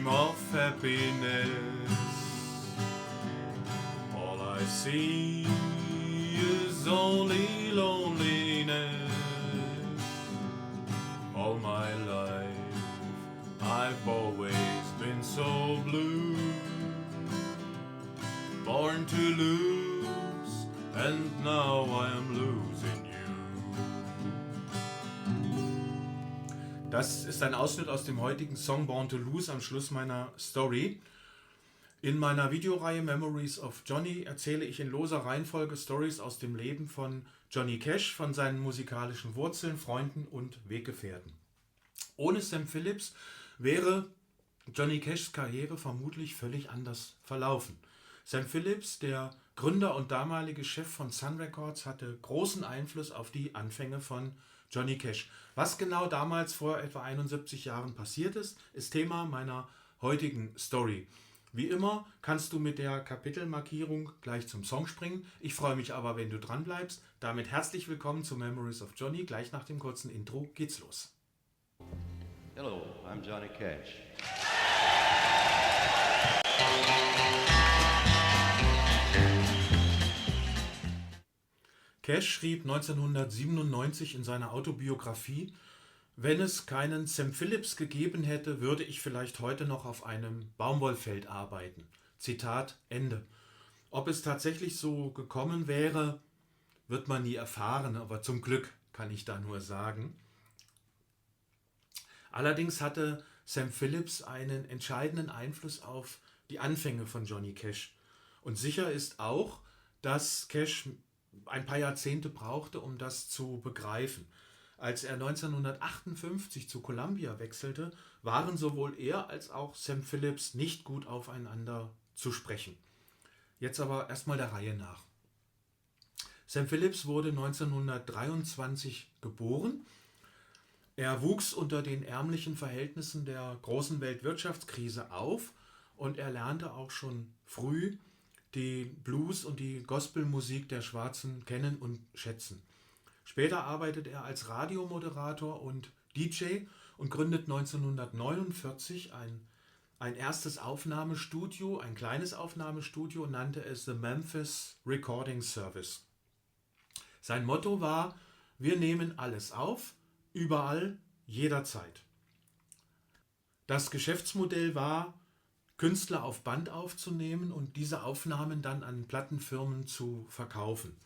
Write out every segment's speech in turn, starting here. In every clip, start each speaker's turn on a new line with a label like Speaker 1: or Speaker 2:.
Speaker 1: dream of happiness. All I see is only loneliness. All my life I've always been so blue, born to lose, and now I am losing you. Das ist ein Ausschnitt aus dem heutigen Song Born to Lose am Schluss meiner Story. In meiner Videoreihe Memories of Johnny erzähle ich in loser Reihenfolge Stories aus dem Leben von Johnny Cash, von seinen musikalischen Wurzeln, Freunden und Weggefährten. Ohne Sam Phillips wäre Johnny Cashs Karriere vermutlich völlig anders verlaufen. Sam Phillips, der Gründer und damalige Chef von Sun Records, hatte großen Einfluss auf die Anfänge von Johnny Cash. Was genau damals vor etwa 71 Jahren passiert ist, ist Thema meiner heutigen Story. Wie immer kannst du mit der Kapitelmarkierung gleich zum Song springen. Ich freue mich aber, wenn du dran bleibst. Damit herzlich willkommen zu Memories of Johnny. Gleich nach dem kurzen Intro geht's los.
Speaker 2: Hello, I'm Johnny Cash.
Speaker 1: Cash schrieb 1997 in seiner Autobiografie: Wenn es keinen Sam Phillips gegeben hätte, würde ich vielleicht heute noch auf einem Baumwollfeld arbeiten. Zitat Ende. Ob es tatsächlich so gekommen wäre, wird man nie erfahren, aber zum Glück kann ich da nur sagen. Allerdings hatte Sam Phillips einen entscheidenden Einfluss auf die Anfänge von Johnny Cash. Und sicher ist auch, dass Cash ein paar Jahrzehnte brauchte, um das zu begreifen. Als er 1958 zu Columbia wechselte, waren sowohl er als auch Sam Phillips nicht gut aufeinander zu sprechen. Jetzt aber erstmal der Reihe nach. Sam Phillips wurde 1923 geboren. Er wuchs unter den ärmlichen Verhältnissen der großen Weltwirtschaftskrise auf und er lernte auch schon früh die Blues- und die Gospelmusik der Schwarzen kennen und schätzen. Später arbeitet er als Radiomoderator und DJ und gründet 1949 ein erstes Aufnahmestudio, ein kleines Aufnahmestudio, und nannte es The Memphis Recording Service. Sein Motto war: Wir nehmen alles auf, überall, jederzeit. Das Geschäftsmodell war, Künstler auf Band aufzunehmen und diese Aufnahmen dann an Plattenfirmen zu verkaufen.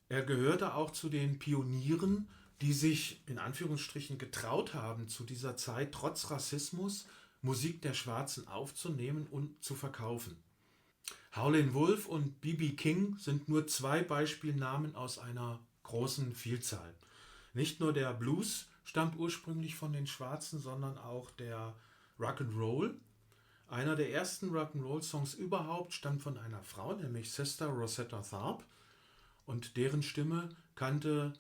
Speaker 1: Er gehörte auch zu den Pionieren, die sich in Anführungsstrichen getraut haben, zu dieser Zeit trotz Rassismus Musik der Schwarzen aufzunehmen und zu verkaufen. Howlin' Wolf und B.B. King sind nur zwei Beispielnamen aus einer großen Vielzahl. Nicht nur der Blues stammt ursprünglich von den Schwarzen, sondern auch der Rock'n'Roll. Einer der ersten Rock'n'Roll-Songs überhaupt stammt von einer Frau, nämlich Sister Rosetta Tharpe. Und deren Stimme kannte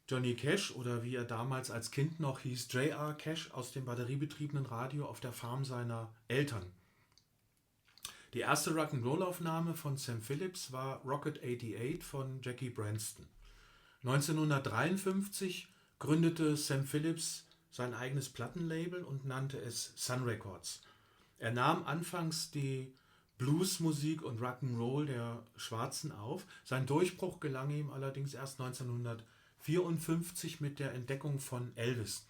Speaker 1: Johnny Cash, oder wie er damals als Kind noch hieß, J.R. Cash, aus dem batteriebetriebenen Radio auf der Farm seiner Eltern. Die erste Rock'n'Roll-Aufnahme von Sam Phillips war Rocket 88 von Jackie Branston. 1953 gründete Sam Phillips sein eigenes Plattenlabel und nannte es Sun Records. Er nahm anfangs die Bluesmusik und Rock'n'Roll der Schwarzen auf. Sein Durchbruch gelang ihm allerdings erst 1954 mit der Entdeckung von Elvis.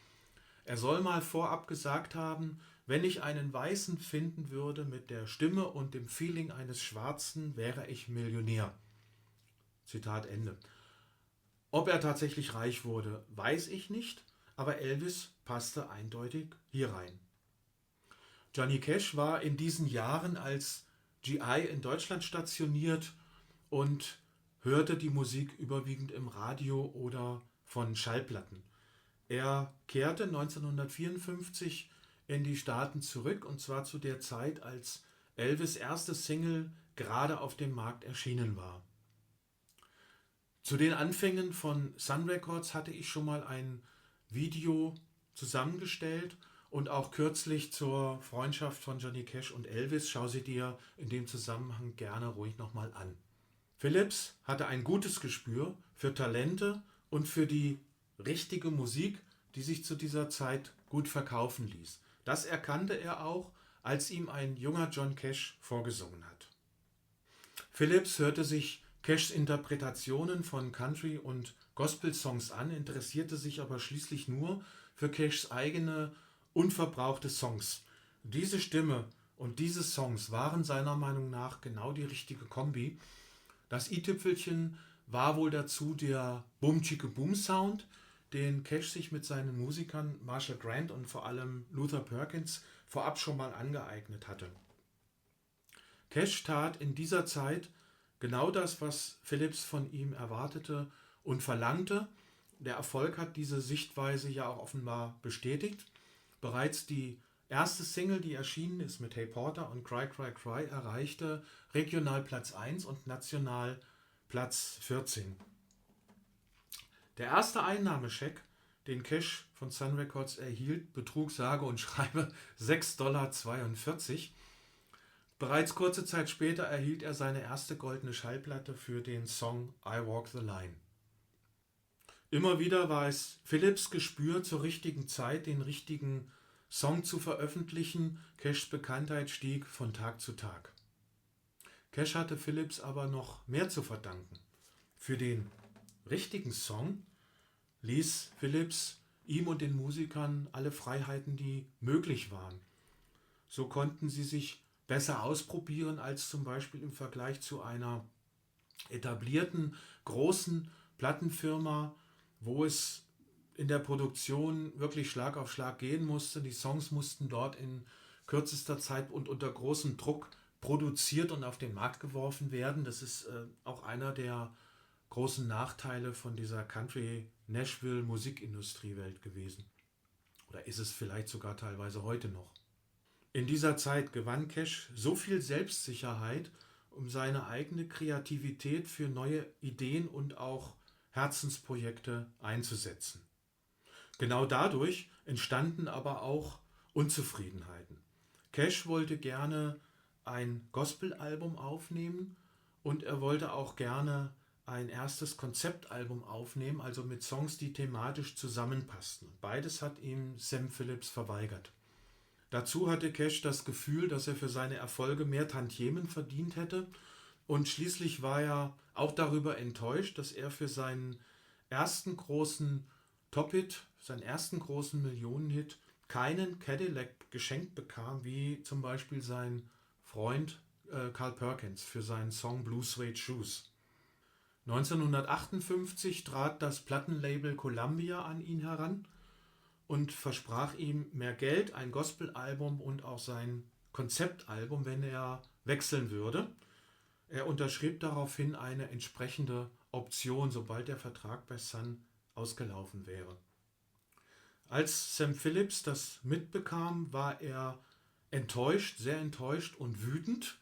Speaker 1: Er soll mal vorab gesagt haben: Wenn ich einen Weißen finden würde mit der Stimme und dem Feeling eines Schwarzen, wäre ich Millionär. Zitat Ende. Ob er tatsächlich reich wurde, weiß ich nicht, aber Elvis passte eindeutig hier rein. Johnny Cash war in diesen Jahren als GI in Deutschland stationiert und hörte die Musik überwiegend im Radio oder von Schallplatten. Er kehrte 1954 in die Staaten zurück, und zwar zu der Zeit, als Elvis' erste Single gerade auf dem Markt erschienen war. Zu den Anfängen von Sun Records hatte ich schon mal ein Video zusammengestellt und auch kürzlich zur Freundschaft von Johnny Cash und Elvis. Schau sie dir in dem Zusammenhang gerne ruhig nochmal an. Phillips hatte ein gutes Gespür für Talente und für die richtige Musik, die sich zu dieser Zeit gut verkaufen ließ. Das erkannte er auch, als ihm ein junger John Cash vorgesungen hat. Phillips hörte sich Cashs Interpretationen von Country- und Gospel-Songs an, interessierte sich aber schließlich nur für Cashs eigene, unverbrauchte Songs. Diese Stimme und diese Songs waren seiner Meinung nach genau die richtige Kombi. Das i-Tüpfelchen war wohl dazu der Boom-Chicka-Boom-Sound, den Cash sich mit seinen Musikern Marshall Grant und vor allem Luther Perkins vorab schon mal angeeignet hatte. Cash tat in dieser Zeit genau das, was Phillips von ihm erwartete und verlangte. Der Erfolg hat diese Sichtweise ja auch offenbar bestätigt. Bereits die erste Single, die erschienen ist mit Hey Porter und Cry Cry Cry, erreichte regional Platz 1 und national Platz 14. Der erste Einnahmescheck, den Cash von Sun Records erhielt, betrug sage und schreibe $6,42. Bereits kurze Zeit später erhielt er seine erste goldene Schallplatte für den Song I Walk the Line. Immer wieder war es Phillips Gespür, zur richtigen Zeit den richtigen Song zu veröffentlichen. Cashs Bekanntheit stieg von Tag zu Tag. Cash hatte Phillips aber noch mehr zu verdanken. Für den richtigen Song ließ Phillips ihm und den Musikern alle Freiheiten, die möglich waren. So konnten sie sich besser ausprobieren als zum Beispiel im Vergleich zu einer etablierten großen Plattenfirma, wo es in der Produktion wirklich Schlag auf Schlag gehen musste. Die Songs mussten dort in kürzester Zeit und unter großem Druck produziert und auf den Markt geworfen werden. Das ist auch einer der großen Nachteile von dieser Country-Nashville-Musikindustriewelt gewesen. Oder ist es vielleicht sogar teilweise heute noch. In dieser Zeit gewann Cash so viel Selbstsicherheit, um seine eigene Kreativität für neue Ideen und auch Herzensprojekte einzusetzen. Genau dadurch entstanden aber auch Unzufriedenheiten. Cash wollte gerne ein Gospelalbum aufnehmen und er wollte auch gerne ein erstes Konzeptalbum aufnehmen, also mit Songs, die thematisch zusammenpassten. Beides hat ihm Sam Phillips verweigert. Dazu hatte Cash das Gefühl, dass er für seine Erfolge mehr Tantiemen verdient hätte und schließlich war er auch darüber enttäuscht, dass er für seinen ersten großen Top-Hit, seinen ersten großen Millionenhit, keinen Cadillac geschenkt bekam, wie zum Beispiel sein Freund Carl Perkins für seinen Song Blue Suede Shoes. 1958 trat das Plattenlabel Columbia an ihn heran und versprach ihm mehr Geld, ein Gospelalbum und auch sein Konzeptalbum, wenn er wechseln würde. Er unterschrieb daraufhin eine entsprechende Option, sobald der Vertrag bei Sun ausgelaufen wäre. Als Sam Phillips das mitbekam, war er enttäuscht, sehr enttäuscht und wütend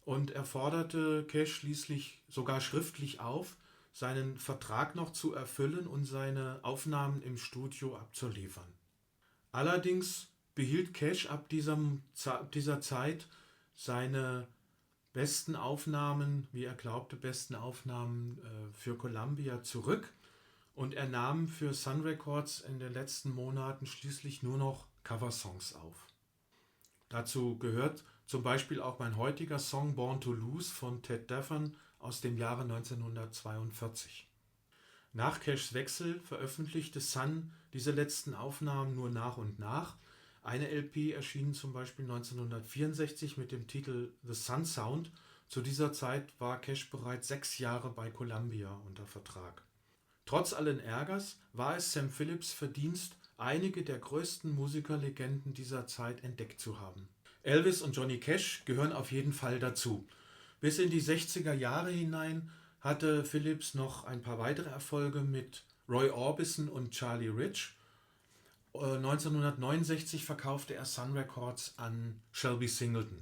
Speaker 1: und er forderte Cash schließlich sogar schriftlich auf, seinen Vertrag noch zu erfüllen und seine Aufnahmen im Studio abzuliefern. Allerdings behielt Cash ab dieser Zeit seine besten Aufnahmen, wie er glaubte, besten Aufnahmen für Columbia zurück und er nahm für Sun Records in den letzten Monaten schließlich nur noch Coversongs auf. Dazu gehört zum Beispiel auch mein heutiger Song Born to Lose von Ted Daffan aus dem Jahre 1942. Nach Cashs Wechsel veröffentlichte Sun diese letzten Aufnahmen nur nach und nach. Eine LP erschien zum Beispiel 1964 mit dem Titel The Sun Sound. Zu dieser Zeit war Cash bereits 6 Jahre bei Columbia unter Vertrag. Trotz allen Ärgers war es Sam Phillips Verdienst, einige der größten Musikerlegenden dieser Zeit entdeckt zu haben. Elvis und Johnny Cash gehören auf jeden Fall dazu. Bis in die 60er Jahre hinein hatte Phillips noch ein paar weitere Erfolge mit Roy Orbison und Charlie Rich. 1969 verkaufte er Sun Records an Shelby Singleton.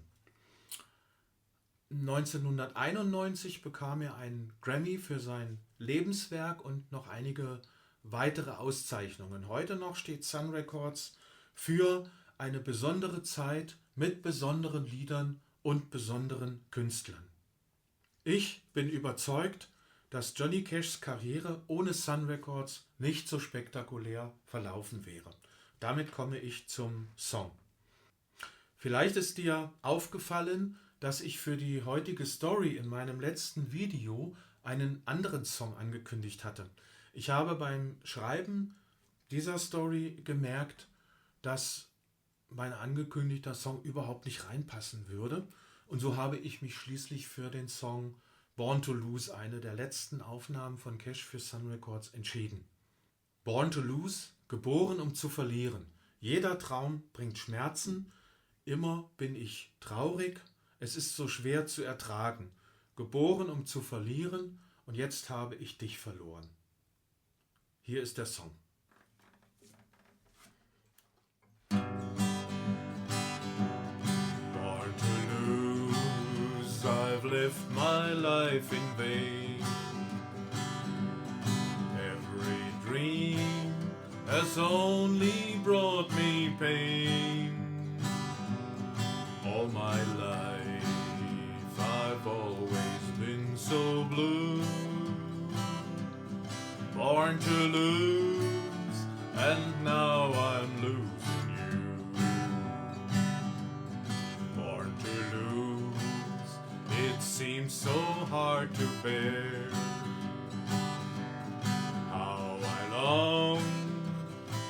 Speaker 1: 1991 bekam er einen Grammy für sein Lebenswerk und noch einige weitere Auszeichnungen. Heute noch steht Sun Records für eine besondere Zeit mit besonderen Liedern und besonderen Künstlern. Ich bin überzeugt, dass Johnny Cashs Karriere ohne Sun Records nicht so spektakulär verlaufen wäre. damit komme ich zum Song. Vielleicht ist dir aufgefallen, dass ich für die heutige Story in meinem letzten Video einen anderen Song angekündigt hatte. Ich habe beim Schreiben dieser Story gemerkt, dass mein angekündigter Song überhaupt nicht reinpassen würde. Und so habe ich mich schließlich für den Song Born to Lose, eine der letzten Aufnahmen von Cash für Sun Records, entschieden. Born to Lose, geboren um zu verlieren. Jeder Traum bringt Schmerzen, immer bin ich traurig, es ist so schwer zu ertragen. Geboren um zu verlieren und jetzt habe ich dich verloren. Hier ist der Song. Born to lose, I've lived my life in vain. Every dream has only brought me pain. All my life I've always been so blue. Born to lose, and now I'm losing you. Born to lose, it seems so hard to bear. How I long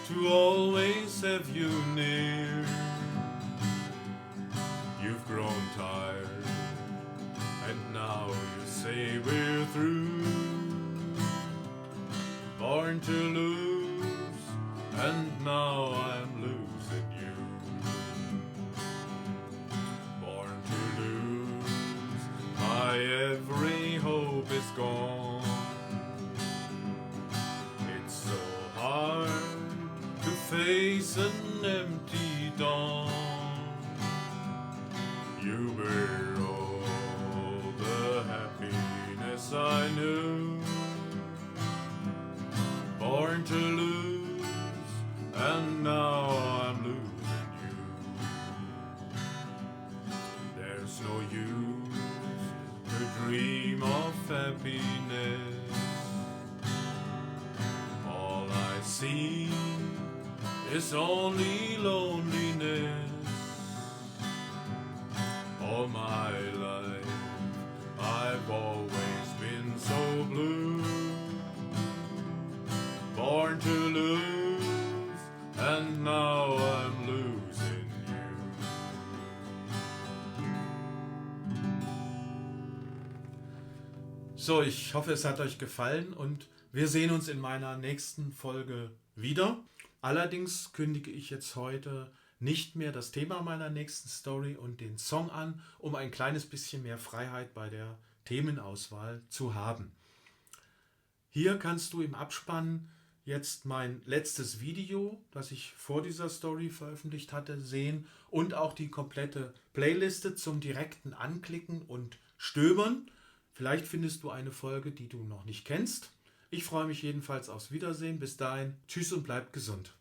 Speaker 1: to always have you near. You've grown tired, and now you say we're through. Born to lose, and now I'm losing you. Born to lose, my every hope is gone. It's so hard to face an empty dawn. You were all the happiness I knew. Born to lose, and now I'm losing you. There's no use to dream of happiness. All I see is only loneliness. All my life I've always been so blue. Born to lose, and now I'm losing you. So, ich hoffe, es hat euch gefallen und wir sehen uns in meiner nächsten Folge wieder. Allerdings kündige ich jetzt heute nicht mehr das Thema meiner nächsten Story und den Song an, um ein kleines bisschen mehr Freiheit bei der Themenauswahl zu haben. Hier kannst du im Abspann jetzt mein letztes Video, das ich vor dieser Story veröffentlicht hatte, sehen und auch die komplette Playliste zum direkten Anklicken und Stöbern. Vielleicht findest du eine Folge, die du noch nicht kennst. Ich freue mich jedenfalls aufs Wiedersehen. Bis dahin, tschüss und bleib gesund.